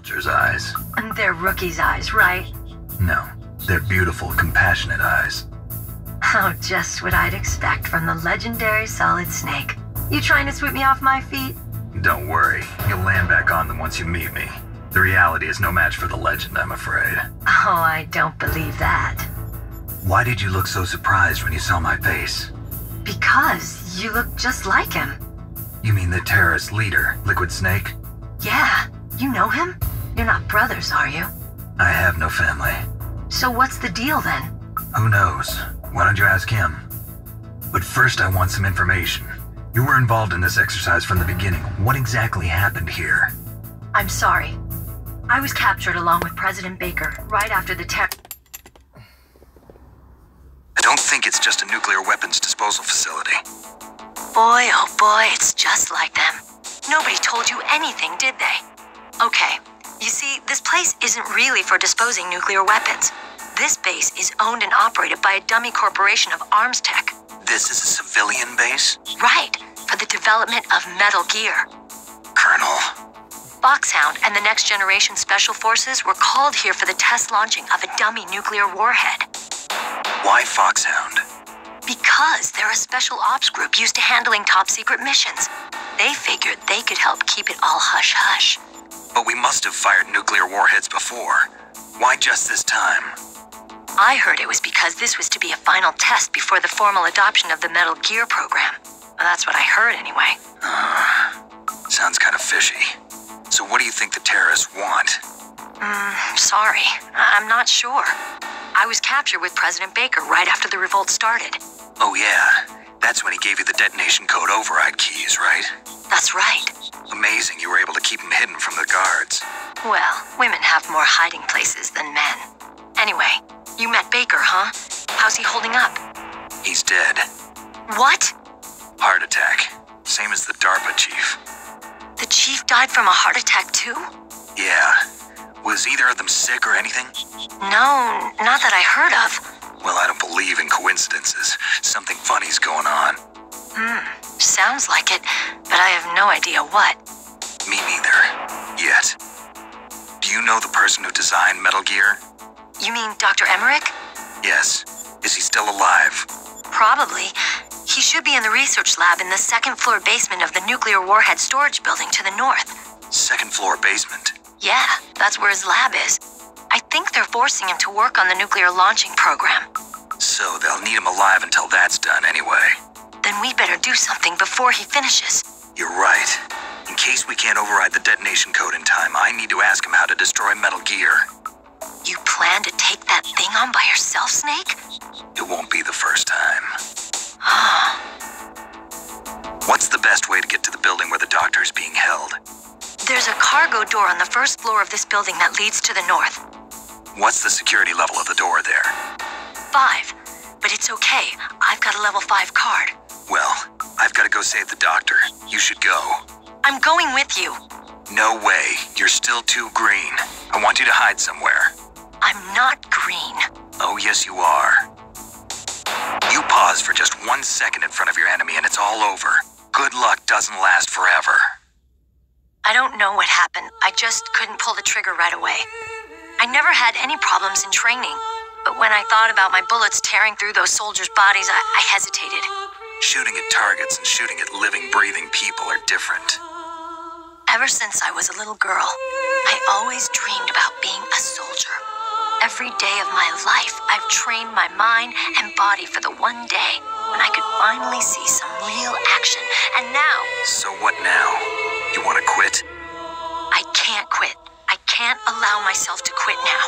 soldier's eyes. And they're rookie's eyes, right? No, they're beautiful, compassionate eyes. Oh, just what I'd expect from the legendary Solid Snake. You trying to sweep me off my feet? Don't worry, you'll land back on them once you meet me. The reality is no match for the legend, I'm afraid. Oh, I don't believe that. Why did you look so surprised when you saw my face? Because you look just like him. You mean the terrorist leader, Liquid Snake? Yeah, you know him? You're not brothers, are you? I have no family. So what's the deal then? Who knows? Why don't you ask him? But first I want some information. You were involved in this exercise from the beginning. What exactly happened here? I'm sorry. I was captured along with President Baker right after the terror. I don't think it's just a nuclear weapons disposal facility. Boy, oh boy, it's just like them. Nobody told you anything, did they? Okay, you see, this place isn't really for disposing nuclear weapons. This base is owned and operated by a dummy corporation of arms tech. This is a civilian base? Right, for the development of Metal Gear. Colonel. Foxhound and the Next Generation Special Forces were called here for the test launching of a dummy nuclear warhead. Why Foxhound? Because they're a special ops group used to handling top-secret missions. They figured they could help keep it all hush-hush. But we must have fired nuclear warheads before. Why just this time? I heard it was because this was to be a final test before the formal adoption of the Metal Gear program. That's what I heard anyway. Sounds kind of fishy. So what do you think the terrorists want? Sorry. I'm not sure. I was captured with President Baker right after the revolt started. Oh yeah, that's when he gave you the detonation code override keys, right? That's right. Amazing you were able to keep him hidden from the guards. Well, women have more hiding places than men. Anyway, you met Baker, huh? How's he holding up? He's dead. What? Heart attack. Same as the DARPA chief. The chief died from a heart attack too? Yeah. Was either of them sick or anything? No, not that I heard of. Well, I don't believe in coincidences. Something funny's going on. Sounds like it, but I have no idea what. Me neither. Yet. Do you know the person who designed Metal Gear? You mean Dr. Emmerich? Yes. Is he still alive? Probably. He should be in the research lab in the second-floor basement of the nuclear warhead storage building to the north. Second-floor basement? Yeah, that's where his lab is. I think they're forcing him to work on the nuclear launching program. So they'll need him alive until that's done anyway. Then we better do something before he finishes. You're right. In case we can't override the detonation code in time, I need to ask him how to destroy Metal Gear. You plan to take that thing on by yourself, Snake? It won't be the first time. What's the best way to get to the building where the doctor is being held? There's a cargo door on the first floor of this building that leads to the north. What's the security level of the door there? 5. But it's okay. I've got a level 5 card. Well, I've got to go save the doctor. You should go. I'm going with you. No way. You're still too green. I want you to hide somewhere. I'm not green. Oh, yes, you are. You pause for just 1 second in front of your enemy and it's all over. Good luck doesn't last forever. I don't know what happened. I just couldn't pull the trigger right away. I never had any problems in training, but when I thought about my bullets tearing through those soldiers' bodies, I hesitated. Shooting at targets and shooting at living, breathing people are different. Ever since I was a little girl, I always dreamed about being a soldier. Every day of my life, I've trained my mind and body for the one day when I could finally see some real action, and now... So what now? You want to quit? I can't quit. I can't allow myself to quit now.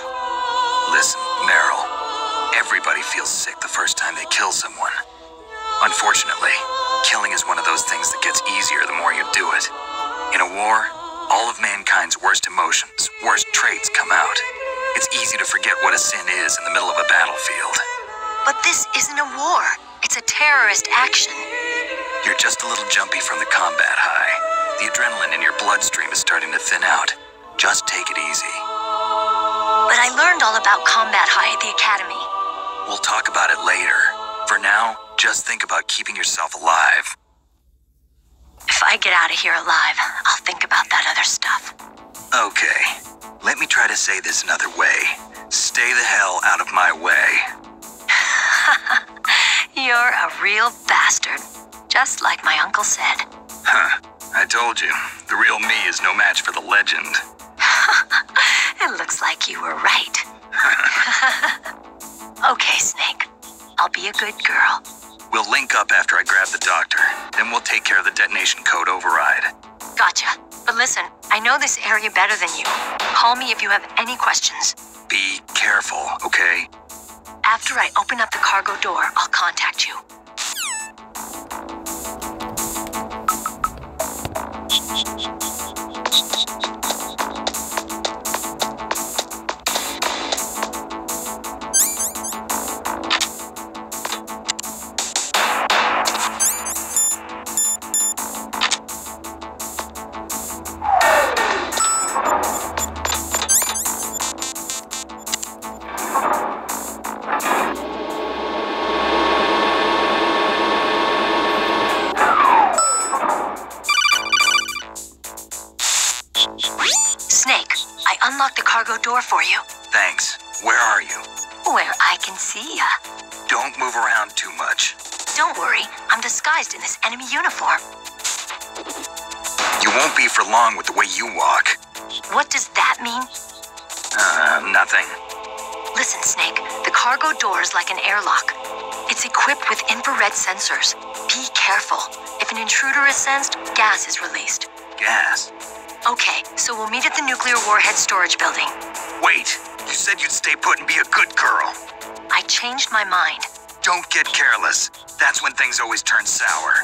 Listen, Meryl. Everybody feels sick the first time they kill someone. Unfortunately, killing is one of those things that gets easier the more you do it. In a war, all of mankind's worst emotions, worst traits come out. It's easy to forget what a sin is in the middle of a battlefield. But this isn't a war. It's a terrorist action. You're just a little jumpy from the combat high. The adrenaline in your bloodstream is starting to thin out. Just take it easy. But I learned all about combat high at the academy. We'll talk about it later. For now, just think about keeping yourself alive. If I get out of here alive, I'll think about that other stuff. Okay. try to say this another way. Stay the hell out of my way. You're a real bastard. Just like my uncle said. Huh. I told you, the real me is no match for the legend. It looks like you were right. Okay, Snake. I'll be a good girl. We'll link up after I grab the doctor. Then we'll take care of the detonation code override. Gotcha. But listen, I know this area better than you. Call me if you have any questions. Be careful, okay? After I open up the cargo door, I'll contact you. Snake, I unlocked the cargo door for you. Thanks. Where are you? Where I can see ya. Don't move around too much. Don't worry, I'm disguised in this enemy uniform. You won't be for long with the way you walk. What does that mean? Nothing. Listen, Snake, the cargo door is like an airlock. It's equipped with infrared sensors. Be careful. If an intruder is sensed, gas is released. Gas? Okay, so we'll meet at the nuclear warhead storage building. Wait, you said you'd stay put and be a good girl. I changed my mind. Don't get careless. That's when things always turn sour.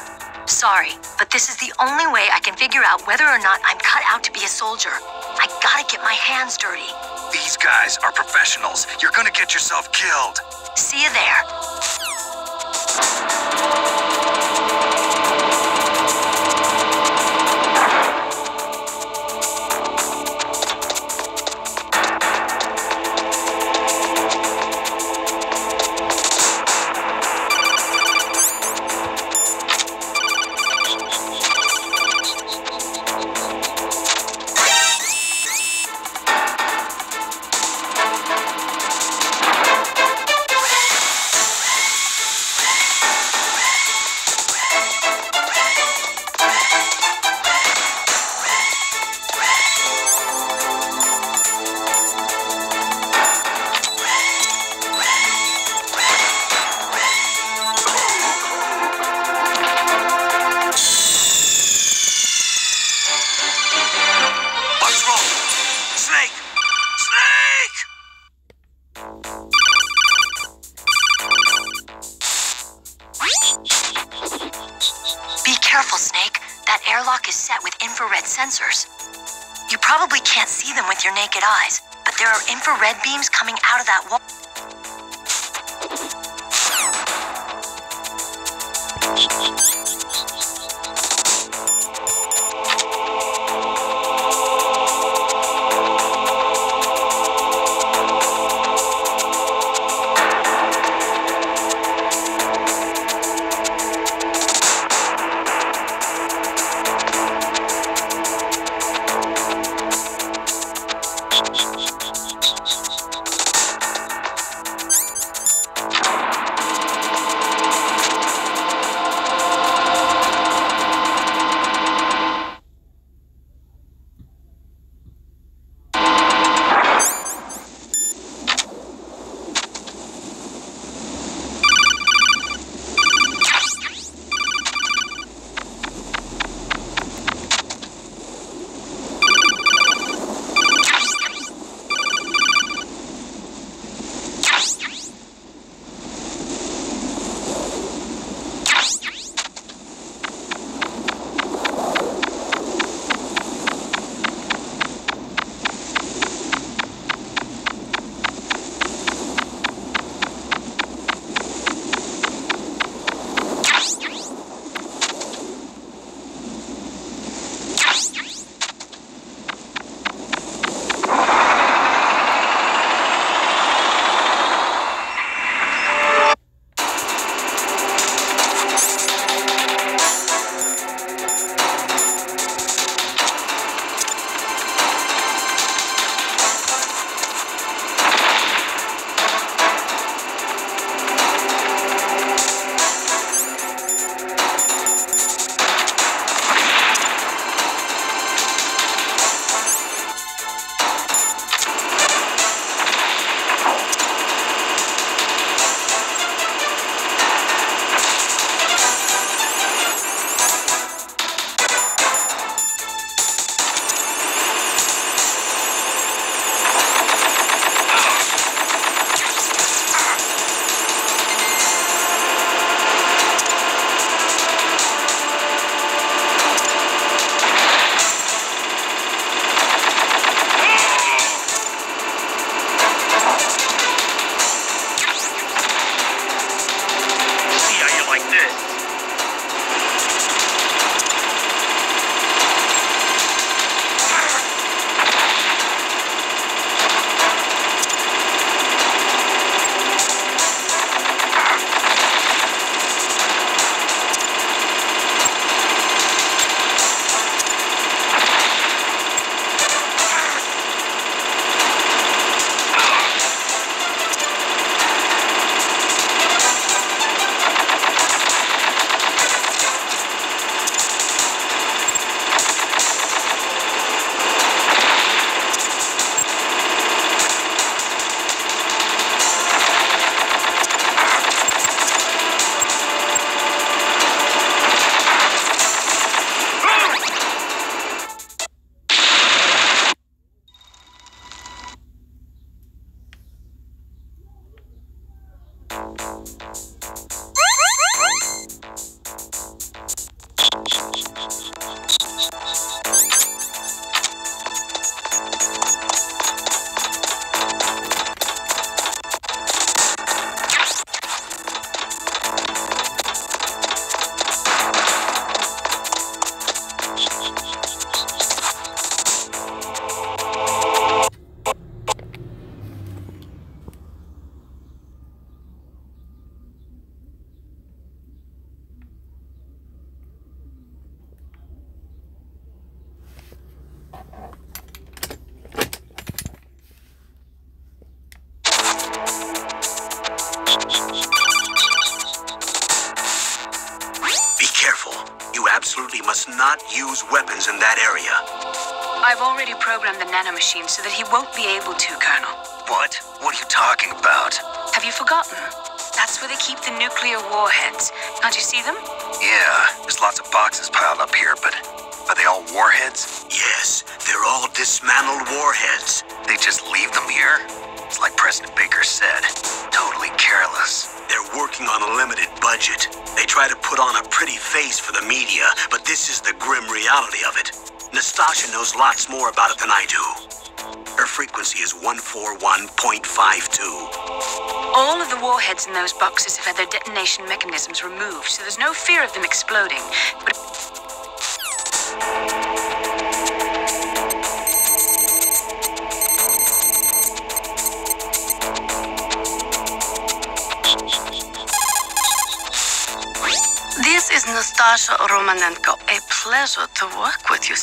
Sorry, but this is the only way I can figure out whether or not I'm cut out to be a soldier. I gotta get my hands dirty. These guys are professionals. You're gonna get yourself killed. See you there. Careful, Snake. That airlock is set with infrared sensors. You probably can't see them with your naked eyes, but there are infrared beams coming out of that wall. must not use weapons in that area. I've already programmed the nanomachine so that he won't be able to, Colonel. What? What are you talking about? Have you forgotten? That's where they keep the nuclear warheads. Can't you see them? Yeah, there's lots of boxes piled up here, but are they all warheads? Yes, they're all dismantled warheads. They just leave them here? It's like President Baker said, totally careless. They're working on a limited budget. They try to put on a pretty face for the media, but this is the grim reality of it. Nastasha knows lots more about it than I do. Her frequency is 141.52. All of the warheads in those boxes have had their detonation mechanisms removed, so there's no fear of them exploding. But This is Nastasha Romanenko. A pleasure to work with you.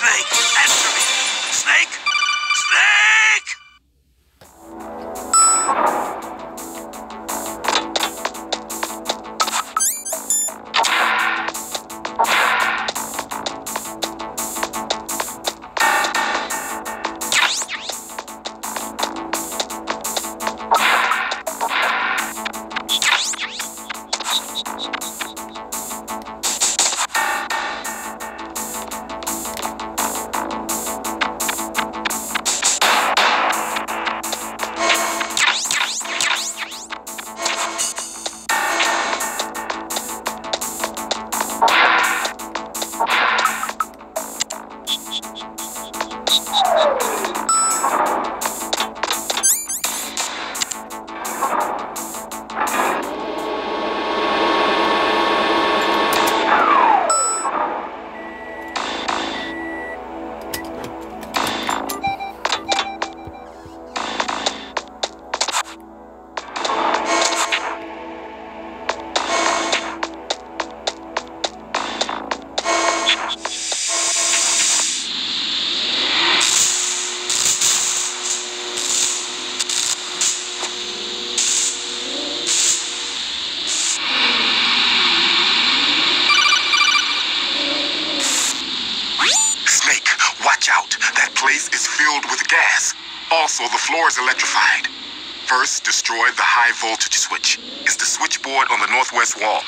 Snake, answer me! Snake! Snake! Also, the floor is electrified. First, destroy the high voltage switch. It's the switchboard on the northwest wall.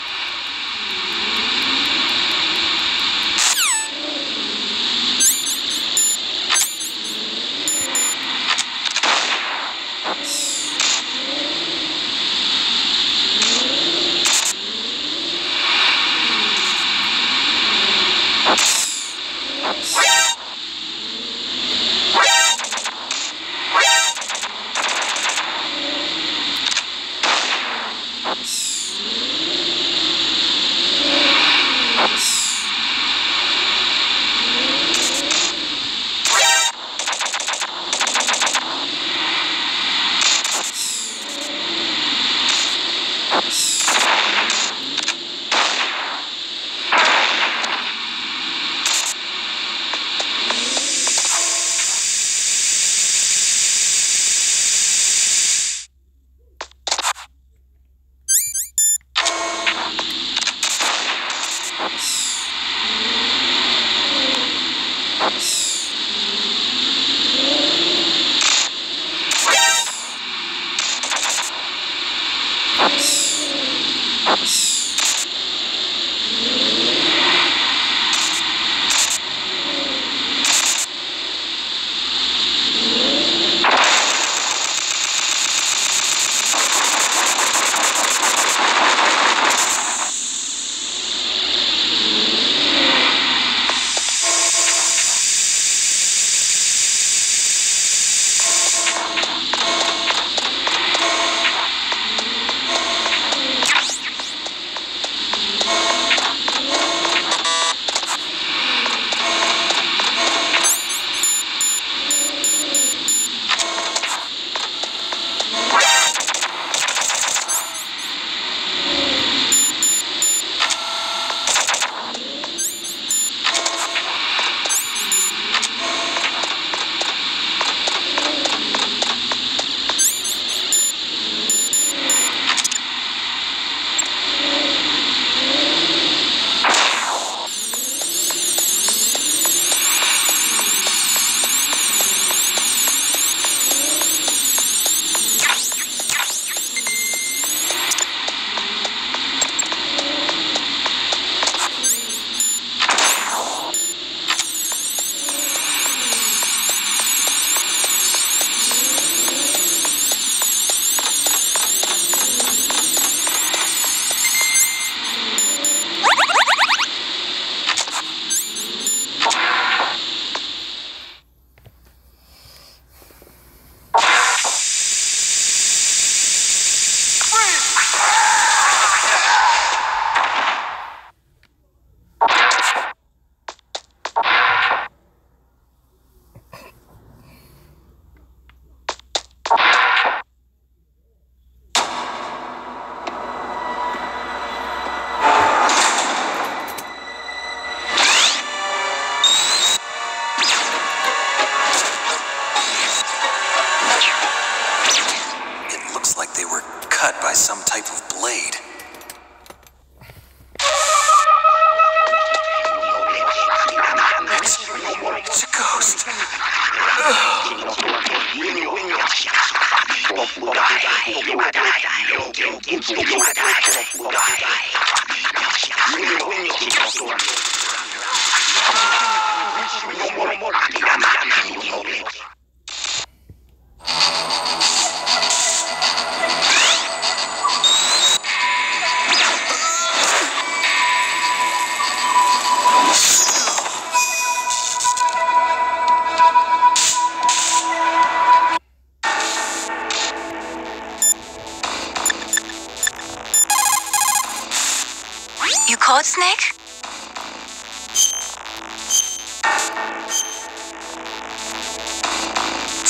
You called, Snake?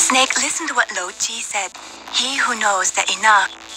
Snake, listen to what Lo Chi said. He who knows that enough.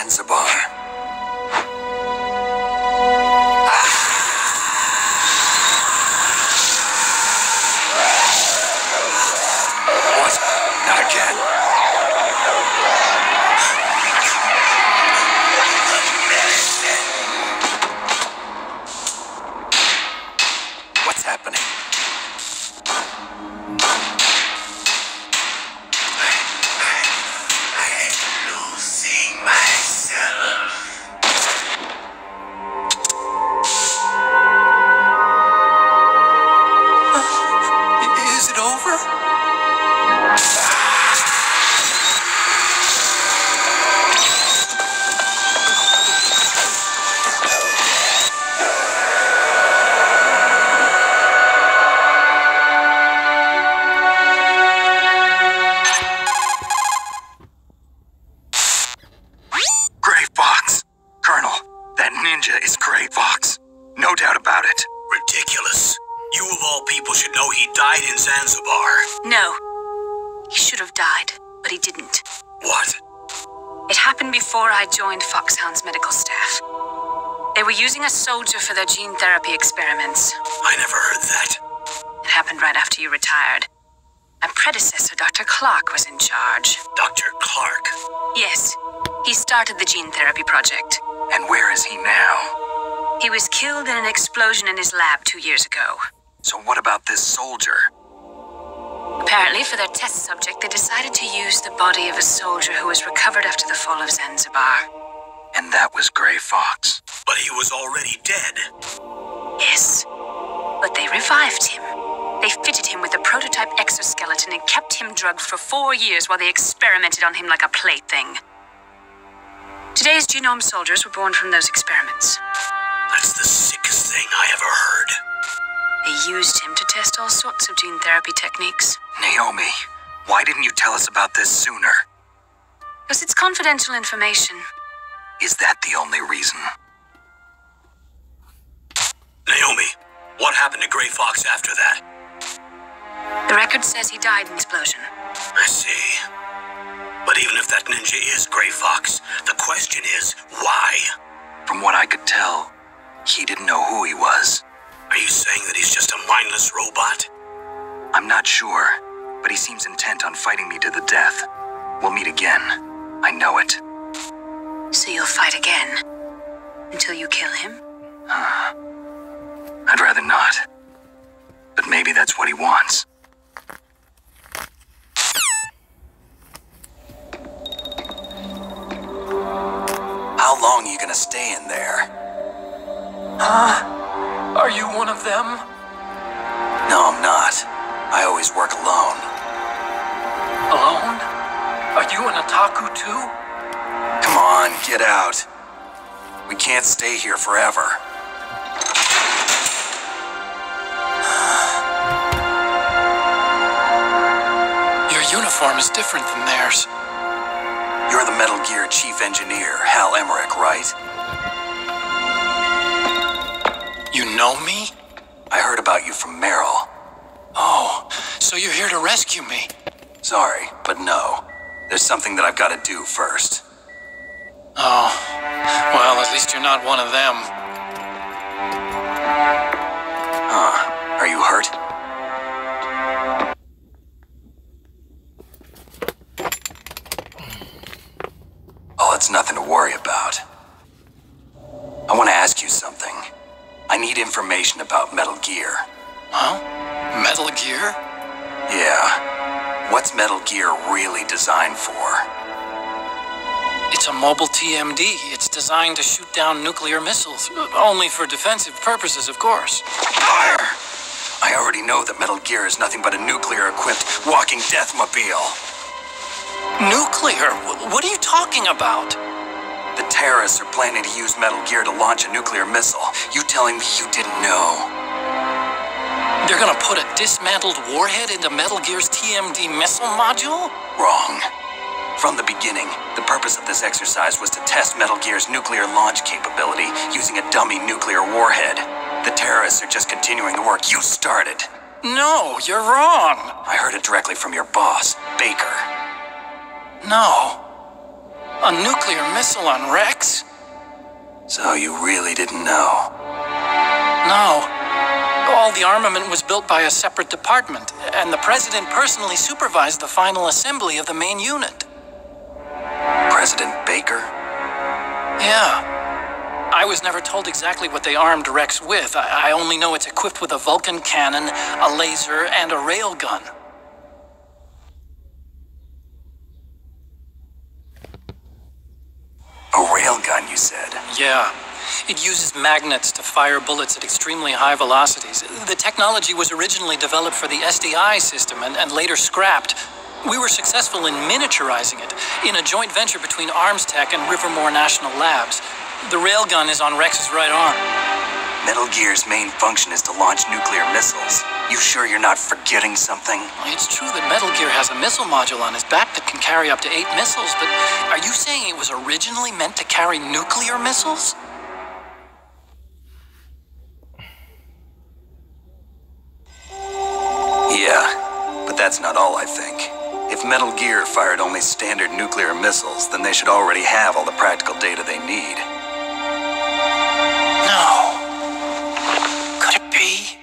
Zanzibar. What? Not again. What's happening? Is it over? Gray Fox. Colonel, that ninja is Gray Fox. No doubt about it. Ridiculous. You of all people should know he died in Zanzibar. No. He should have died, but he didn't. What? It happened before I joined Foxhound's medical staff. They were using a soldier for their gene therapy experiments. I never heard that. It happened right after you retired. My predecessor, Dr. Clark, was in charge. Dr. Clark. Yes, he started the gene therapy project. And where is he now? He was killed in an explosion in his lab 2 years ago. So what about this soldier? Apparently, for their test subject, they decided to use the body of a soldier who was recovered after the fall of Zanzibar. And that was Gray Fox. But he was already dead. Yes, but they revived him. They fitted him with a prototype exoskeleton and kept him drugged for 4 years while they experimented on him like a plaything. Today's genome soldiers were born from those experiments. That's the sickest thing I ever heard. They used him to test all sorts of gene therapy techniques. Naomi, why didn't you tell us about this sooner? Because it's confidential information. Is that the only reason? Naomi, what happened to Gray Fox after that? The record says he died in the explosion. I see. But even if that ninja is Gray Fox, the question is, why? From what I could tell, he didn't know who he was. Are you saying that he's just a mindless robot? I'm not sure, but he seems intent on fighting me to the death. We'll meet again. I know it. So you'll fight again? Until you kill him? I'd rather not. But maybe that's what he wants. How long are you gonna stay in there? Are you one of them? No, I'm not. I always work alone. Alone? Are you an otaku too? Come on, get out. We can't stay here forever. Your uniform is different than theirs. You're the Metal Gear Chief Engineer, Hal Emmerich, right? You know me? I heard about you from Meryl. Oh, so you're here to rescue me? Sorry, but no. There's something that I've got to do first. Oh, well, at least you're not one of them. Are you hurt? Oh, it's nothing to worry about. I want to ask you something. I need information about Metal Gear. Huh? Metal Gear? Yeah. What's Metal Gear really designed for? It's a mobile TMD. It's designed to shoot down nuclear missiles. Only for defensive purposes, of course. Fire! I already know that Metal Gear is nothing but a nuclear-equipped walking deathmobile. Nuclear? What are you talking about? The terrorists are planning to use Metal Gear to launch a nuclear missile. You telling me you didn't know? They're gonna put a dismantled warhead into Metal Gear's TMD missile module? Wrong. From the beginning, the purpose of this exercise was to test Metal Gear's nuclear launch capability using a dummy nuclear warhead. The terrorists are just continuing the work you started. No, you're wrong. I heard it directly from your boss, Baker. No. A nuclear missile on Rex? So you really didn't know? No. All the armament was built by a separate department, and the president personally supervised the final assembly of the main unit. President Baker? Yeah. I was never told exactly what they armed Rex with. I only know it's equipped with a Vulcan cannon, a laser, and a railgun. A railgun, you said? Yeah. It uses magnets to fire bullets at extremely high velocities. The technology was originally developed for the SDI system and later scrapped. We were successful in miniaturizing it in a joint venture between Arms Tech and Rivermore National Labs. The railgun is on Rex's right arm. Metal Gear's main function is to launch nuclear missiles. You sure you're not forgetting something? It's true that Metal Gear has a missile module on his back that can carry up to 8 missiles, but are you saying it was originally meant to carry nuclear missiles? Yeah, but that's not all I think. If Metal Gear fired only standard nuclear missiles, then they should already have all the practical data they need. No. Could it be?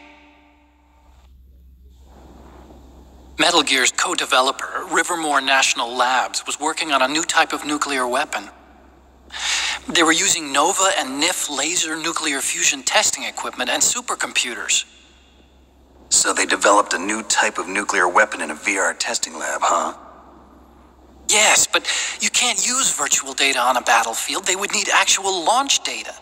Metal Gear's co-developer, Rivermore National Labs, was working on a new type of nuclear weapon. They were using NOVA and NIF laser nuclear fusion testing equipment and supercomputers. So they developed a new type of nuclear weapon in a VR testing lab, huh? Yes, but you can't use virtual data on a battlefield. They would need actual launch data.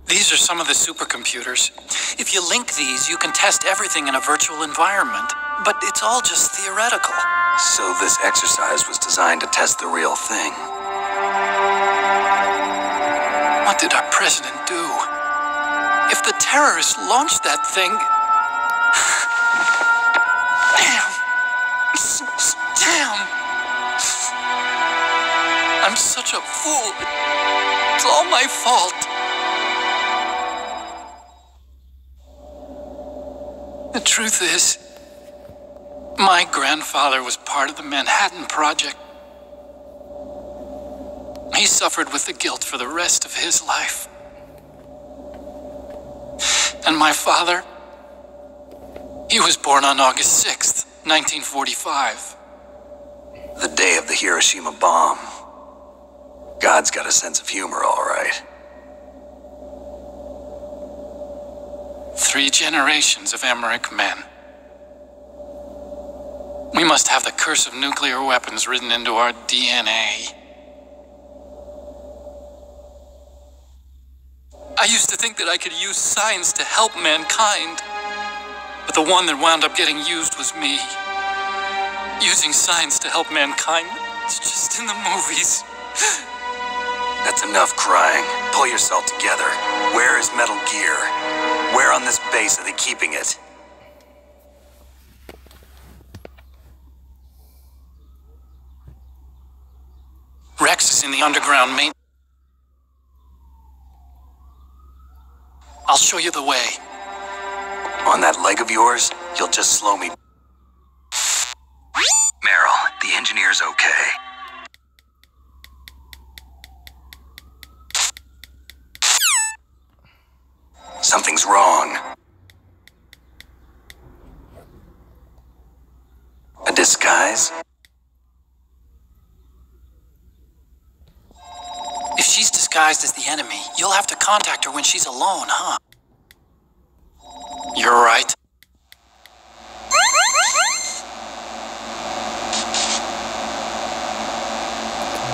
These are some of the supercomputers. If you link these, you can test everything in a virtual environment. But it's all just theoretical. So this exercise was designed to test the real thing. What did our president do? If the terrorists launched that thing... Damn! Damn! I'm such a fool. It's all my fault. The truth is, my grandfather was part of the Manhattan Project. He suffered with the guilt for the rest of his life. And my father, he was born on August 6th, 1945. The day of the Hiroshima bomb. God's got a sense of humor, all right. 3 generations of Emmerich men. We must have the curse of nuclear weapons written into our DNA. I used to think that I could use science to help mankind, but the one that wound up getting used was me. Using science to help mankind, it's just in the movies. That's enough crying. Pull yourself together. Where is Metal Gear? Where on this base are they keeping it? Rex is in the underground main... I'll show you the way. On that leg of yours, you'll just slow me. Meryl, the engineer's okay. Something's wrong. A disguise? If she's disguised as the enemy, you'll have to contact her when she's alone, huh? You're right.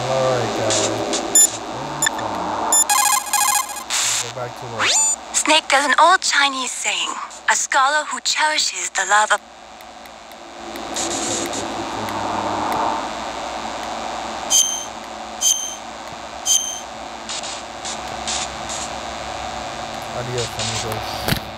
Alright, go back to work. Snake, there's an old Chinese saying, a scholar who cherishes the love of... Adios, amigos.